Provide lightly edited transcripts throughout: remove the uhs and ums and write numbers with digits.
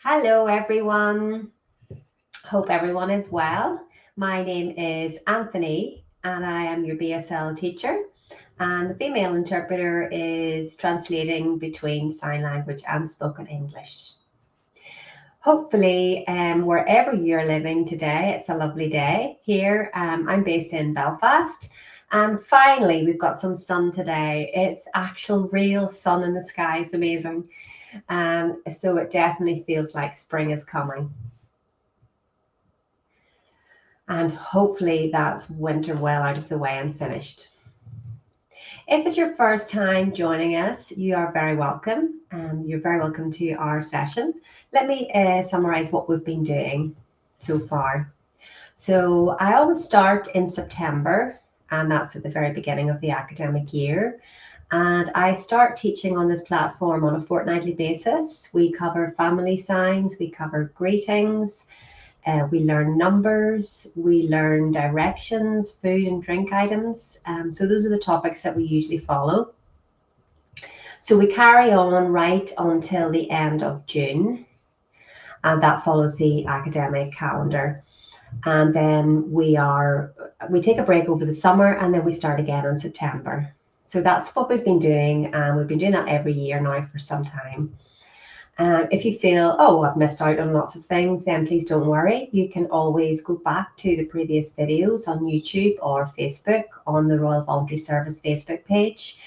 Hello, everyone. Hope everyone is well. My name is Anthony, and I am your BSL teacher. And the female interpreter is translating between sign language and spoken English. Hopefully, wherever you're living today, it's a lovely day. Here, I'm based in Belfast. And finally, we've got some sun today. It's actual real sun in the sky. It's amazing. So it definitely feels like spring is coming. And hopefully that's winter well out of the way and finished. If it's your first time joining us, you are very welcome. You're very welcome to our session. Let me summarize what we've been doing so far. So I always start in September, and that's at the very beginning of the academic year. And I start teaching on this platform on a fortnightly basis. We cover family signs, we cover greetings, we learn numbers, we learn directions, food and drink items. So those are the topics that we usually follow. So we carry on right until the end of June, and that follows the academic calendar. And then we take a break over the summer, and then we start again in September. So that's what we've been doing, and we've been doing that every year now for some time. If you feel, oh, I've missed out on lots of things, then please don't worry. You can always go back to the previous videos on YouTube or Facebook on the Royal Voluntary Service Facebook page.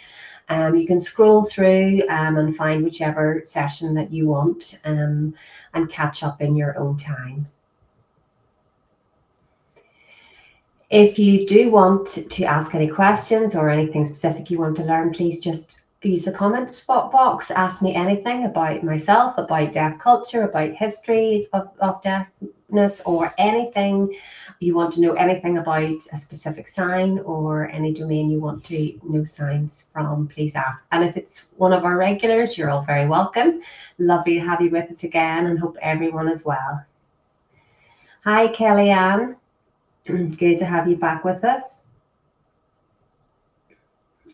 You can scroll through and find whichever session that you want and catch up in your own time. If you do want to ask any questions or anything specific you want to learn, please just use the comment box. Ask me anything about myself, about deaf culture, about history of deafness, or anything you want to know, anything about a specific sign or any domain you want to know signs from, please ask. And if it's one of our regulars, you're all very welcome. Lovely to have you with us again, and hope everyone is well. Hi, Kellyanne. Good to have you back with us.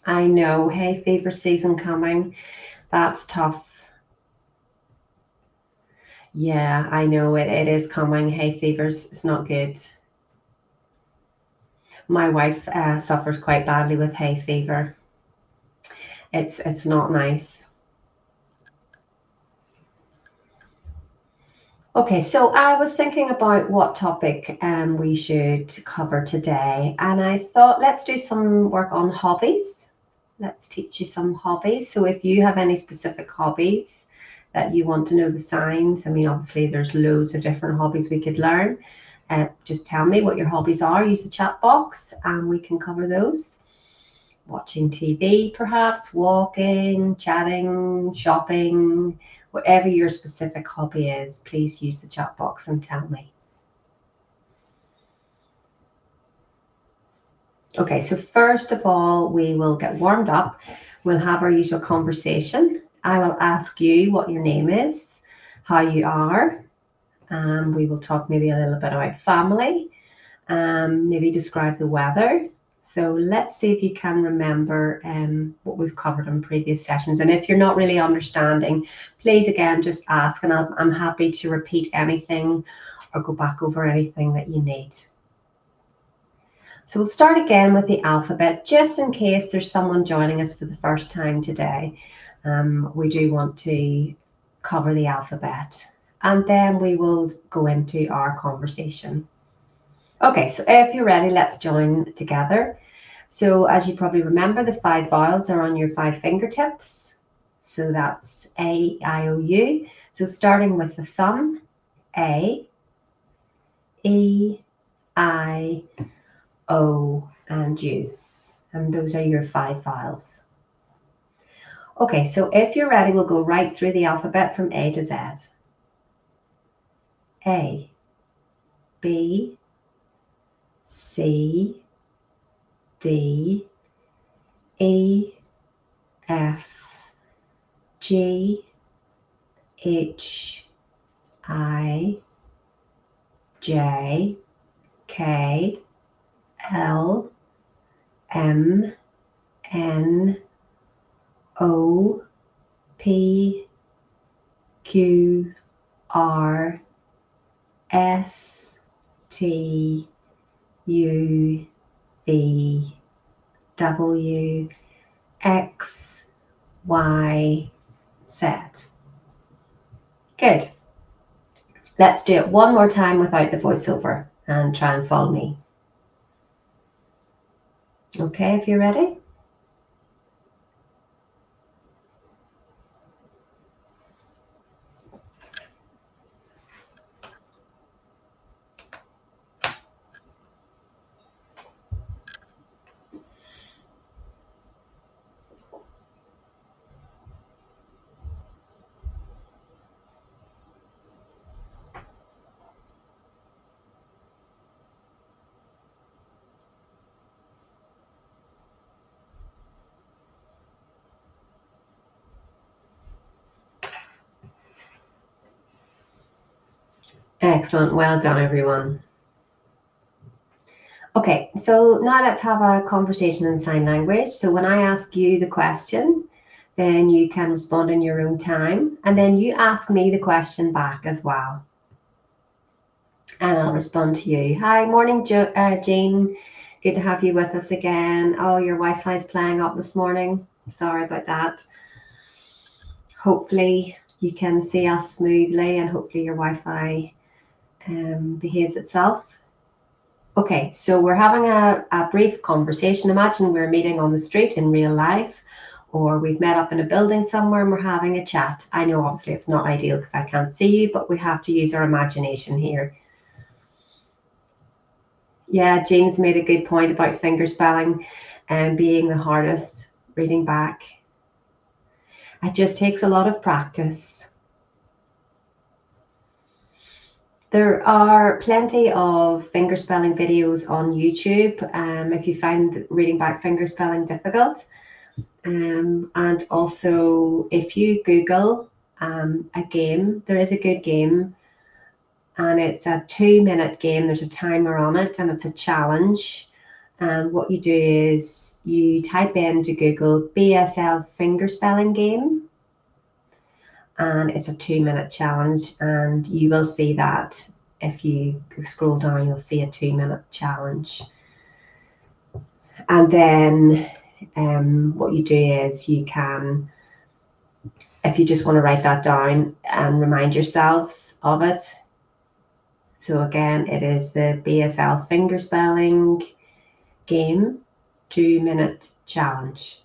I know, hay fever season coming. That's tough. Yeah, I know it is coming. Hay fever's it's not good. My wife suffers quite badly with hay fever. It's not nice. Okay, so I was thinking about what topic we should cover today, and I thought let's do some work on hobbies. Let's teach you some hobbies. So if you have any specific hobbies that you want to know the signs, I mean, obviously there's loads of different hobbies we could learn. Just tell me what your hobbies are. Use the chat box and we can cover those. Watching TV, perhaps, walking, chatting, shopping, whatever your specific hobby is, please use the chat box and tell me. Okay, so first of all, we will get warmed up. We'll have our usual conversation. I will ask you what your name is, how you are. We will talk maybe a little bit about family, maybe describe the weather. So let's see if you can remember what we've covered in previous sessions. And if you're not really understanding, please again, just ask, and I'm happy to repeat anything or go back over anything that you need. So we'll start again with the alphabet, just in case there's someone joining us for the first time today. We do want to cover the alphabet, and then we will go into our conversation. Okay, so if you're ready, let's join together. So as you probably remember, the 5 vowels are on your 5 fingertips. So that's A, I, O, U. So starting with the thumb, A, E, I, O, and U. And those are your 5 vowels. Okay, so if you're ready, we'll go right through the alphabet from A to Z. A, B, C, D, E, F, G, H, I, J, K, L, M, N, O, P, Q, R S T U V W X Y Z. Good. Let's do it one more time without the voiceover and try and follow me. Okay, if you're ready. Excellent. Well done, everyone. Okay, so now let's have a conversation in sign language. So when I ask you the question, then you can respond in your own time, and then you ask me the question back as well. And I'll respond to you. Hi, morning, Jane. Good to have you with us again. Oh, your Wi-Fi is playing up this morning. Sorry about that. Hopefully you can see us smoothly, and hopefully your Wi-Fi behaves itself. Okay, so we're having a brief conversation. Imagine we're meeting on the street in real life, or we've met up in a building somewhere and we're having a chat. I know obviously it's not ideal because I can't see you, but we have to use our imagination here. Yeah, Jane's made a good point about fingerspelling and being the hardest reading back. It just takes a lot of practice. There are plenty of fingerspelling videos on YouTube if you find reading back fingerspelling difficult. And also if you Google a game, there is a good game, and it's a 2-minute game. There's a timer on it and it's a challenge. And what you do is you type into Google BSL fingerspelling game, and it's a 2-minute challenge, and you will see that. If you scroll down, you'll see a 2-minute challenge. And then what you do is you can, if you just want to write that down and remind yourselves of it. So again, it is the BSL fingerspelling game 2-minute challenge.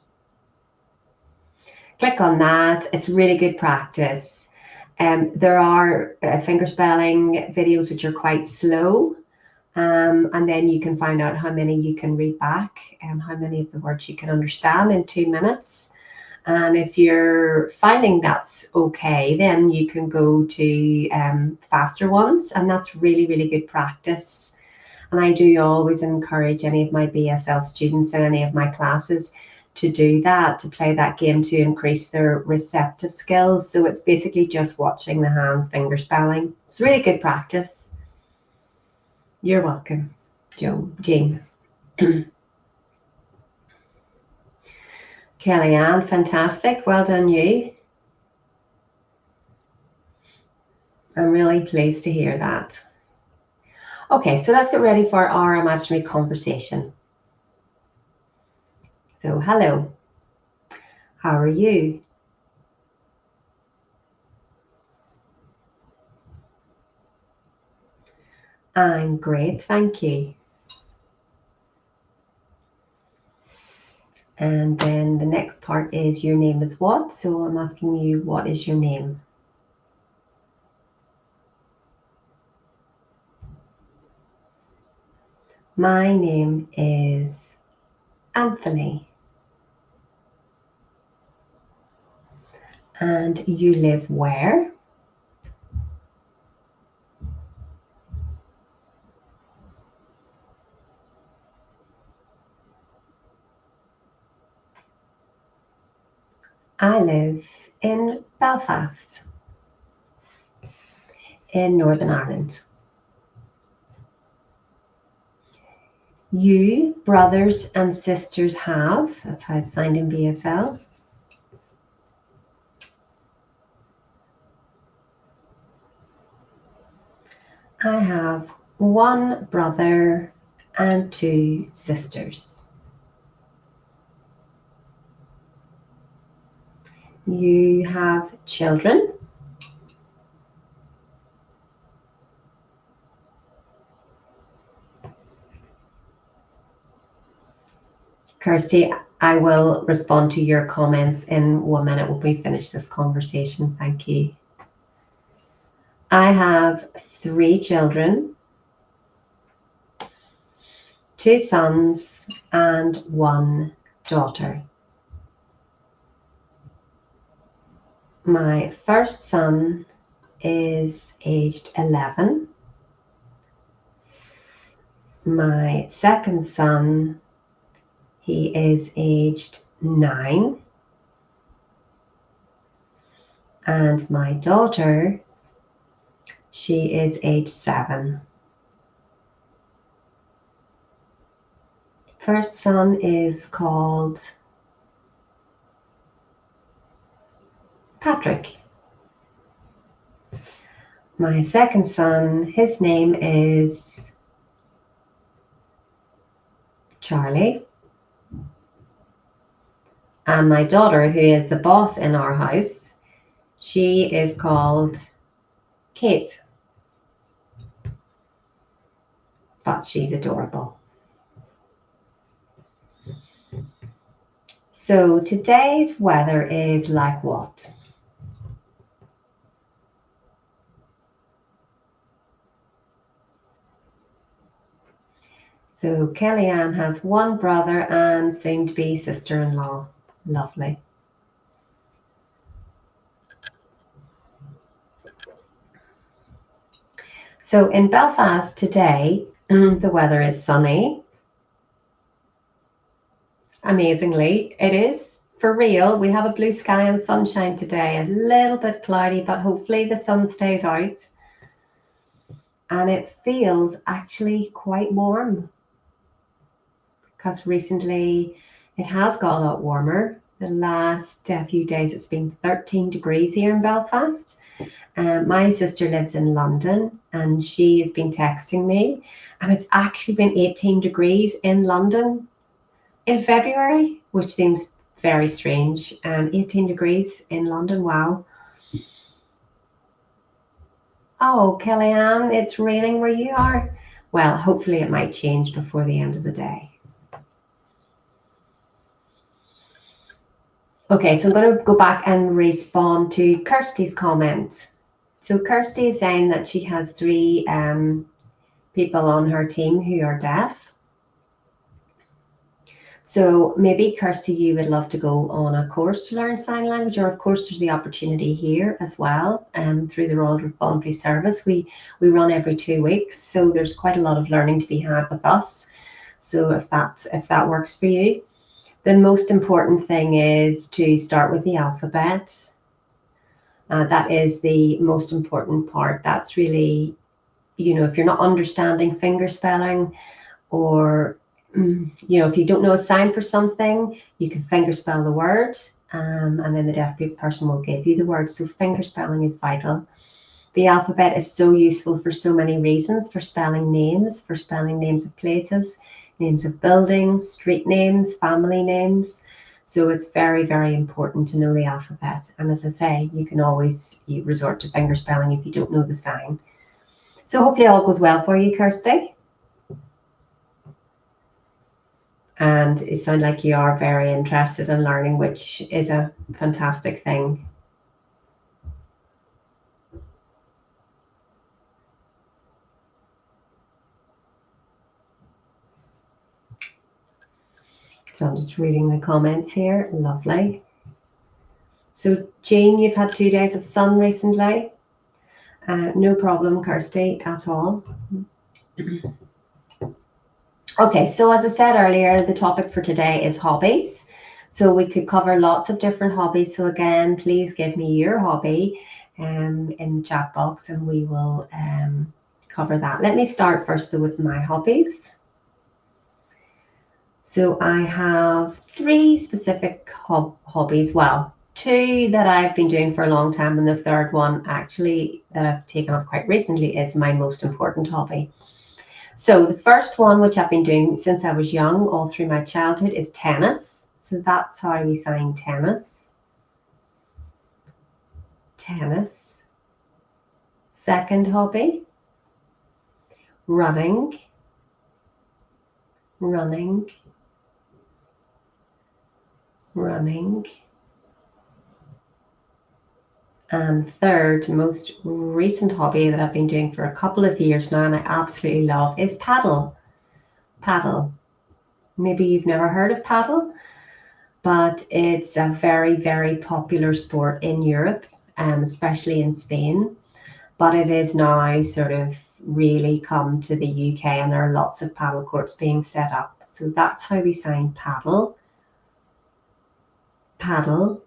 Click on that. It's really good practice. There are fingerspelling videos which are quite slow, and then you can find out how many you can read back and how many of the words you can understand in 2 minutes. And if you're finding that's okay, then you can go to faster ones, and that's really, really good practice. And I do always encourage any of my BSL students in any of my classes to do that, to play that game, to increase their receptive skills. So it's basically just watching the hands fingerspelling. It's really good practice. You're welcome, Jane. Kellyanne, fantastic. Well done, you. I'm really pleased to hear that. Okay, so let's get ready for our imaginary conversation. So, hello. How are you? I'm great, thank you. And then the next part is your name is what? So I'm asking you, what is your name? My name is Anthony. And you live where? I live in Belfast, in Northern Ireland. You, brothers and sisters, have, that's how it's signed in BSL. I have one brother and 2 sisters. You have children. Kirsty, I will respond to your comments in 1 minute when we finish this conversation. Thank you. I have 3 children, 2 sons and 1 daughter. My first son is aged 11. My second son, he is aged 9. And my daughter, she is age 7. First son is called Patrick. My second son, his name is Charlie. And my daughter, who is the boss in our house, she is called Kate. But she's adorable. So today's weather is like what? So Kellyanne has one brother and soon-to-be sister-in-law. Lovely. So in Belfast today, the weather is sunny. Amazingly, it is. For real, we have a blue sky and sunshine today. A little bit cloudy, but hopefully the sun stays out. And it feels actually quite warm. Because recently it has got a lot warmer. The last few days it's been 13 degrees here in Belfast. My sister lives in London and she has been texting me, and it's actually been 18 degrees in London in February, which seems very strange. 18 degrees in London, wow. Oh, Kellyanne, it's raining where you are? Well, hopefully it might change before the end of the day. Okay, so I'm going to go back and respond to Kirsty's comment. So Kirsty is saying that she has 3 people on her team who are deaf. So maybe, Kirsty, you would love to go on a course to learn sign language, or of course there's the opportunity here as well through the Royal Voluntary Service. We run every 2 weeks, so there's quite a lot of learning to be had with us. So if that works for you. The most important thing is to start with the alphabet. That is the most important part. That's really, if you're not understanding fingerspelling, or, if you don't know a sign for something, you can fingerspell the word, and then the deaf person will give you the word. So fingerspelling is vital. The alphabet is so useful for so many reasons, for spelling names of places, names of buildings, street names, family names. So it's very, very important to know the alphabet. And as I say, you can always resort to fingerspelling if you don't know the sign. So hopefully all goes well for you, Kirsty. And you sound like you are very interested in learning, which is a fantastic thing. So I'm just reading the comments here. Lovely. So Jean, you've had 2 days of sun recently. No problem, Kirsty, at all. Okay, so as I said earlier, the topic for today is hobbies. So we could cover lots of different hobbies. So again, please give me your hobby in the chat box and we will cover that. Let me start first though with my hobbies. So I have 3 specific hobbies. Well, two that I've been doing for a long time, and the third one actually that I've taken up quite recently is my most important hobby. So the first one, which I've been doing since I was young, all through my childhood, is tennis. So that's how we sign tennis. Tennis. Second hobby, running. Running. Running. And third, most recent hobby that I've been doing for a couple of years now and I absolutely love is paddle. Paddle. Maybe you've never heard of paddle, but it's a very, very popular sport in Europe, especially in Spain. But it is now sort of really come to the UK and there are lots of paddle courts being set up. So that's how we sign paddle. Paddle.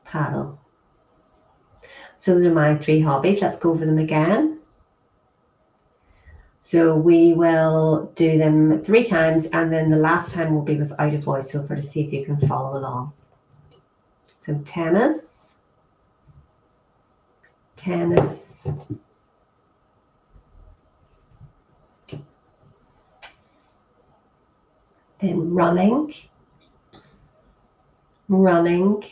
Paddle. So those are my three hobbies. Let's go over them again. So we will do them 3 times, and then the last time will be without a voiceover to see if you can follow along. So tennis, tennis, then running, running,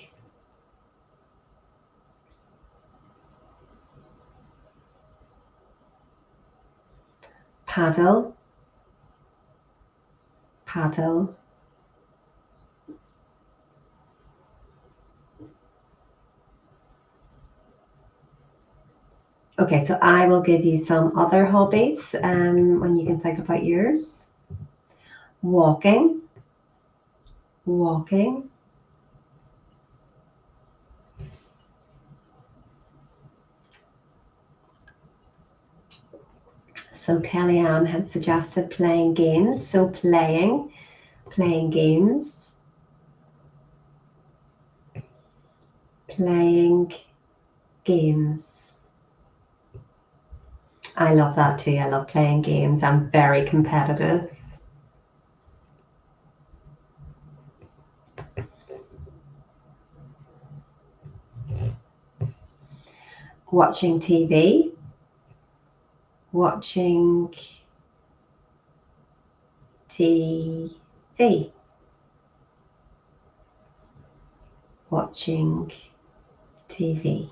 paddle, paddle, okay, so I will give you some other hobbies when you can think about yours. Walking, walking, so Kellyanne has suggested playing games, so playing games, playing games. I love that too. I love playing games. I'm very competitive. Watching TV, watching TV, watching TV.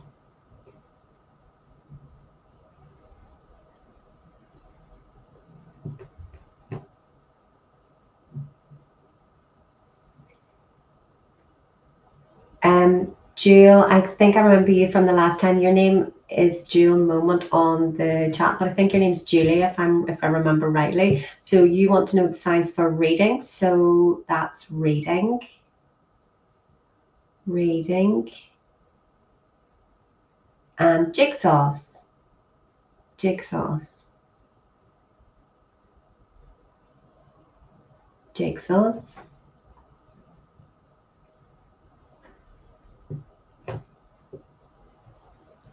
Jewel, I think I remember you from the last time. Your name is Jewel Moment on the chat, but I think your name's Julie if I remember rightly. So you want to know the signs for reading. So that's reading, reading, and jigsaws, jigsaws, jigsaws.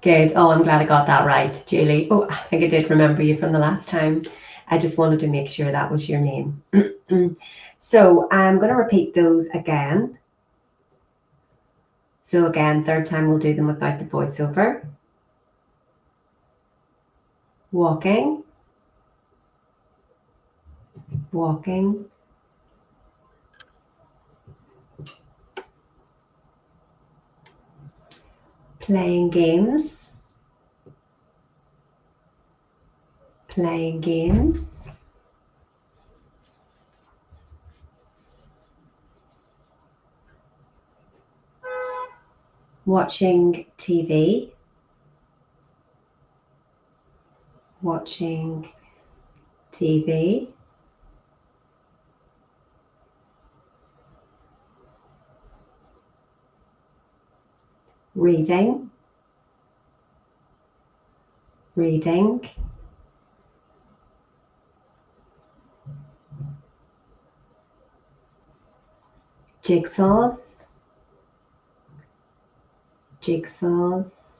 Good. Oh, I'm glad I got that right, Julie. Oh, I think I did remember you from the last time. I just wanted to make sure that was your name. So I'm going to repeat those again. So again, third time we'll do them without the voiceover. Walking, walking, playing games, playing games, watching TV, watching TV, reading, reading, jigsaws, jigsaws,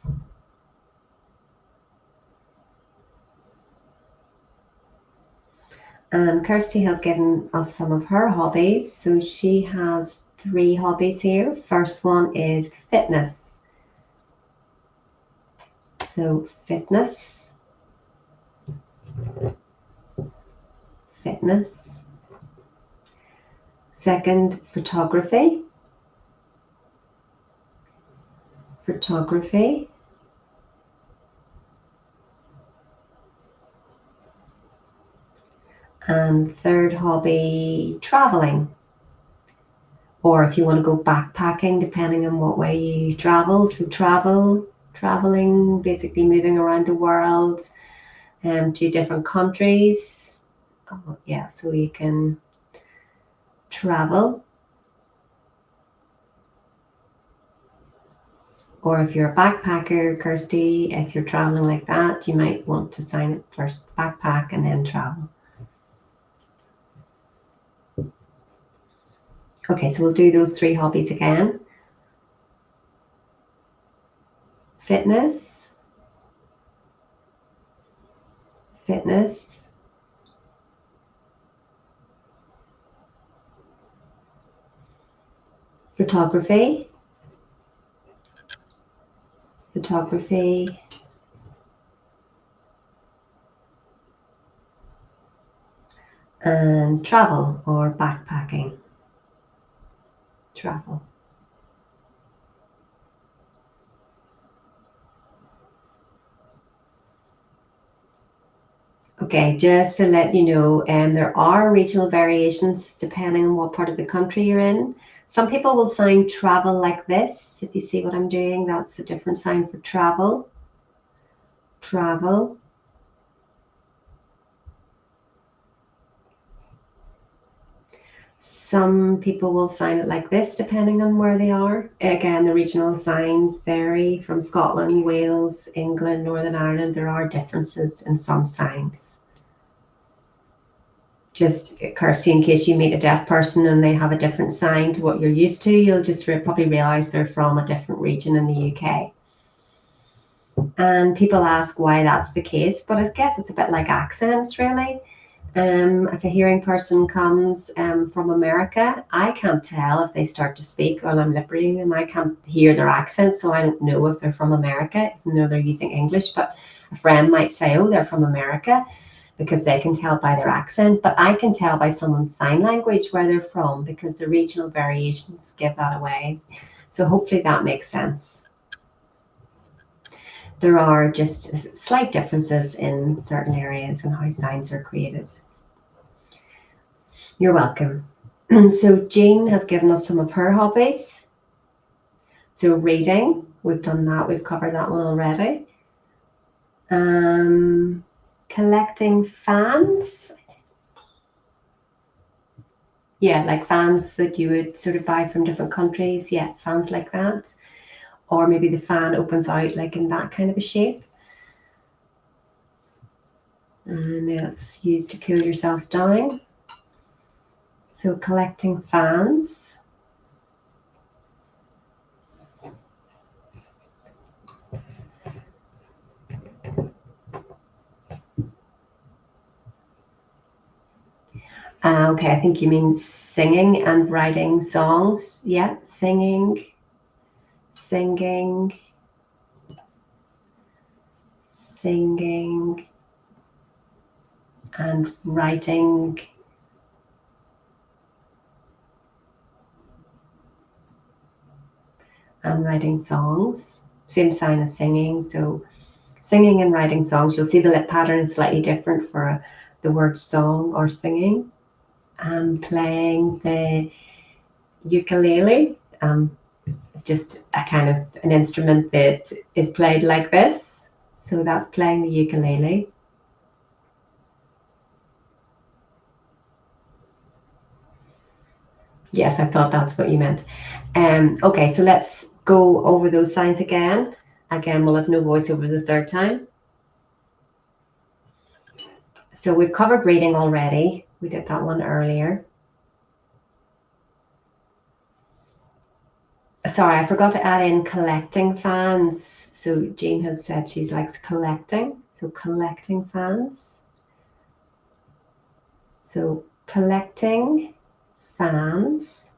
And Kirsty has given us some of her hobbies. So she has 3 hobbies here. First one is fitness. So fitness. Second, photography. And third hobby, traveling. Or if you want to go backpacking, depending on what way you travel. So traveling, basically moving around the world to different countries. Oh, yeah, so you can travel. Or if you're a backpacker, Kirsty, if you're traveling like that, you might want to sign up first, backpack, and then travel. Okay, so we'll do those 3 hobbies again. Fitness, photography, and travel or backpacking. Travel. Okay, just to let you know, there are regional variations depending on what part of the country you're in. Some people will sign travel like this. If you see what I'm doing, that's a different sign for travel. Travel. Some people will sign it like this depending on where they are. Again, the regional signs vary from Scotland, Wales, England, Northern Ireland. There are differences in some signs. Just, Kirsty, in case you meet a deaf person and they have a different sign to what you're used to, you'll just probably realize they're from a different region in the UK. And people ask why that's the case, but I guess it's a bit like accents, really. If a hearing person comes from America, I can't tell if they start to speak while I'm lip reading them. I can't hear their accent, so I don't know if they're from America, even though they're using English. But a friend might say, oh, they're from America, because they can tell by their accent. But I can tell by someone's sign language where they're from, because the regional variations give that away. So hopefully that makes sense. There are just slight differences in certain areas and how signs are created. You're welcome. So Jean has given us some of her hobbies. So reading, we've done that. We've covered that one already. Collecting fans. Yeah, like fans that you would sort of buy from different countries. Yeah, fans like that. Or maybe the fan opens out like in that kind of a shape. And it's used to cool yourself down. So collecting fans. Okay, I think you mean singing and writing songs. Yeah, singing, and writing. And writing songs. Same sign as singing. So singing and writing songs, you'll see the lip pattern is slightly different for the word song or singing. And playing the ukulele, just a kind of an instrument that is played like this. So that's playing the ukulele. Yes, I thought that's what you meant. Okay, so let's go over those signs again. Again, we'll have no voiceover the third time. So we've covered reading already. We did that one earlier. Sorry, I forgot to add in collecting fans. So Jean has said she likes collecting. So collecting fans. So collecting fans,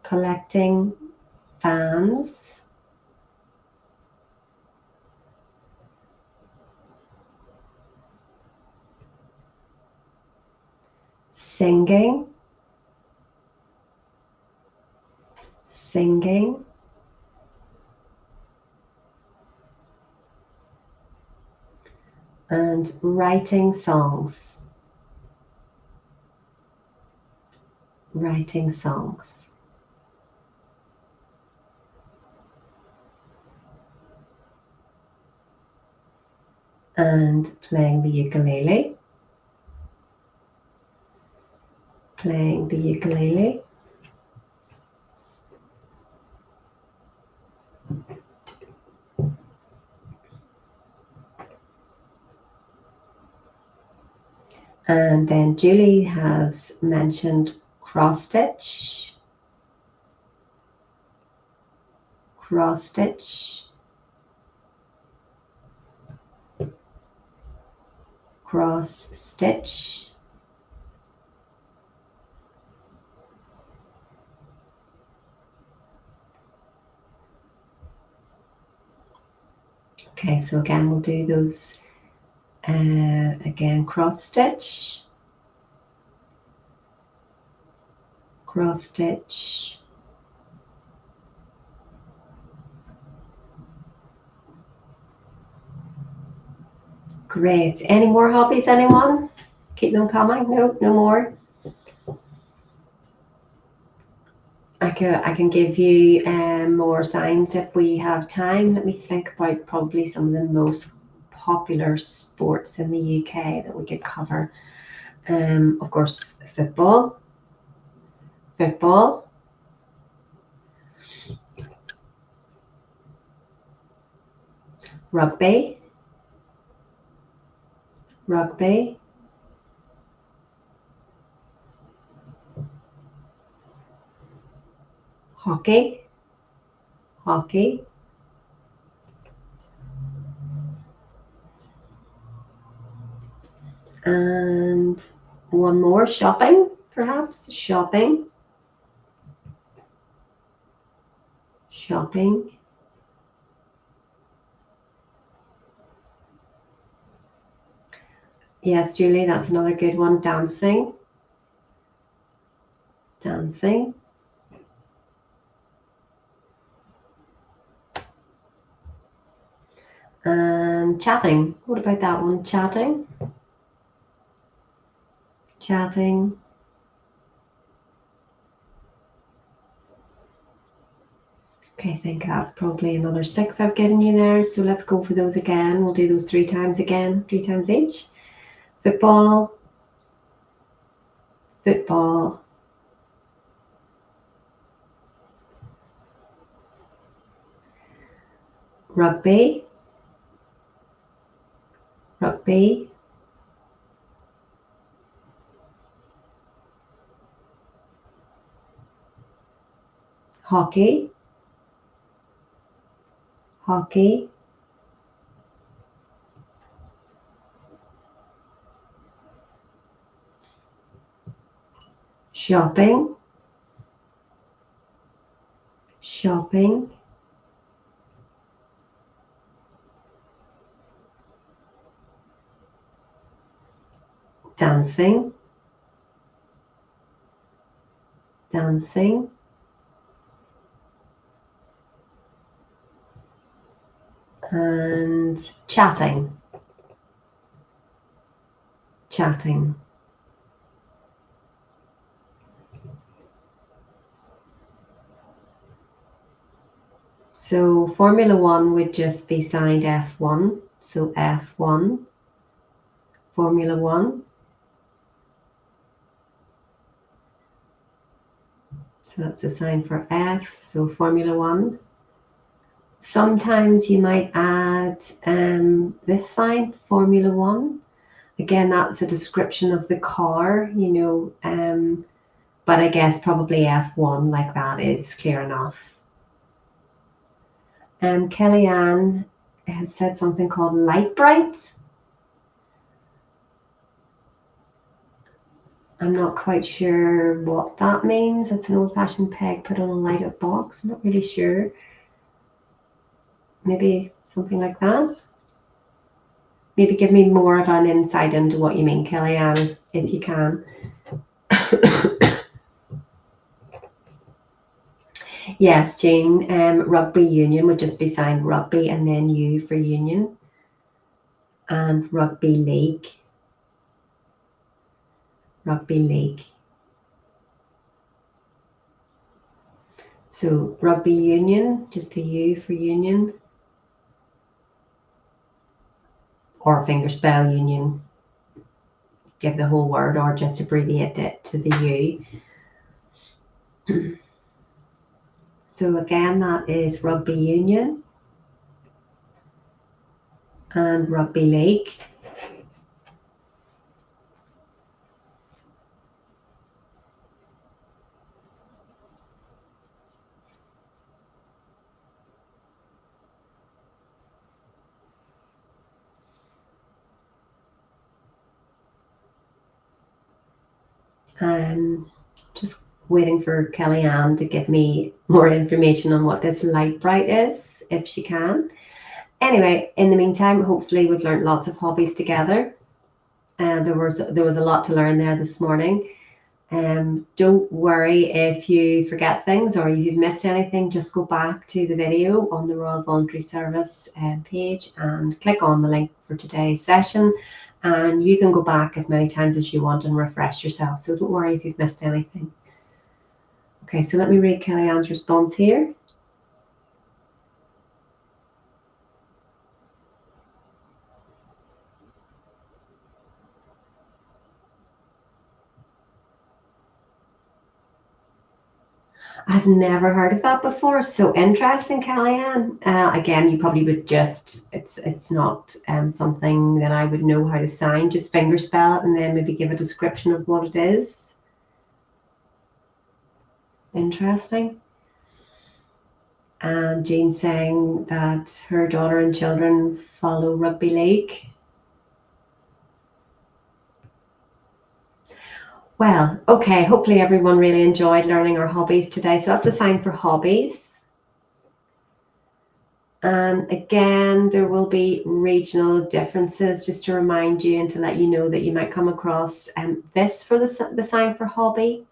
collecting fans, singing, singing, and writing songs, writing songs. And playing the ukulele, playing the ukulele. And then Julie has mentioned cross stitch, cross stitch, cross stitch. Okay, so again, we'll do those again, cross stitch, cross stitch, great. Any more hobbies, anyone? Keep them coming. No, no more. I can give you more signs if we have time. Let me think about probably some of the most popular sports in the UK that we could cover. Of course, football, football, rugby, rugby, hockey, hockey, and one more, shopping, perhaps, shopping, shopping. Yes, Julie, that's another good one. Dancing, dancing. And chatting. What about that one? Chatting, chatting. Okay, I think that's probably another 6 I've given you there. So let's go for those again. We'll do those 3 times again, 3 times each. Football, football, rugby, rugby, hockey, hockey, shopping, shopping, dancing, dancing, and chatting, chatting. So Formula One would just be signed F1. So F1, Formula One. So that's a sign for F, so Formula One. Sometimes you might add this sign, Formula One. Again, that's a description of the car, you know, but I guess probably F1 like that is clear enough. Kellyanne has said something called light bright. I'm not quite sure what that means. It's an old-fashioned peg put on a light-up box. I'm not really sure. Maybe something like that. Maybe give me more of an insight into what you mean, Kellyanne, if you can. Yes, Jane, rugby union would just be signed rugby and then U for union. And rugby league. Rugby league. So rugby union, just a U for union. Or fingerspell union. Give the whole word or just abbreviate it to the U. So again, that is rugby union and rugby league. Just waiting for Kellyanne to give me more information on what this light bright is, if she can. Anyway, in the meantime, hopefully we've learned lots of hobbies together. There was a lot to learn there this morning. Don't worry if you forget things or if you've missed anything, just go back to the video on the Royal Voluntary Service page and click on the link for today's session, and you can go back as many times as you want and refresh yourself. So don't worry if you've missed anything. Okay, so let me read Kellyanne's response here. I've never heard of that before. So interesting, Kellyanne. Again, you probably would just, it's not something that I would know how to sign, just fingerspell it and then maybe give a description of what it is. Interesting. And Jean saying that her daughter and children follow rugby league. Well, okay, hopefully everyone really enjoyed learning our hobbies today. So that's a sign for hobbies. And again, there will be regional differences, just to remind you and to let you know that you might come across this for the sign for hobby.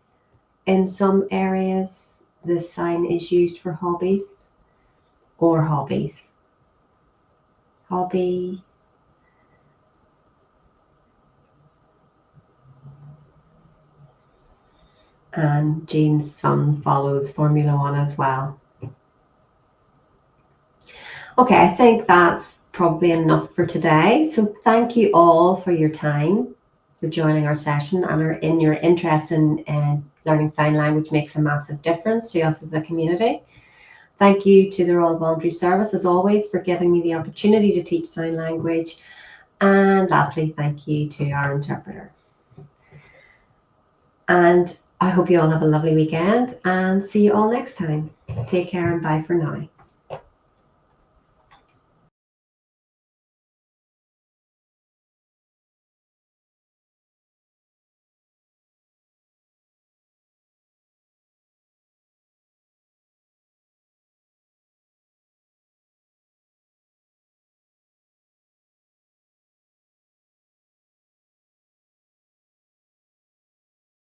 In some areas, this sign is used for hobbies or hobbies. Hobby. And Jean's son follows Formula One as well. Okay, I think that's probably enough for today. So thank you all for your time, for joining our session, and in your interest in learning sign language makes a massive difference to us as a community. Thank you to the Royal Voluntary Service, as always, for giving me the opportunity to teach sign language. And lastly, thank you to our interpreter. And I hope you all have a lovely weekend and see you all next time. Take care and bye for now.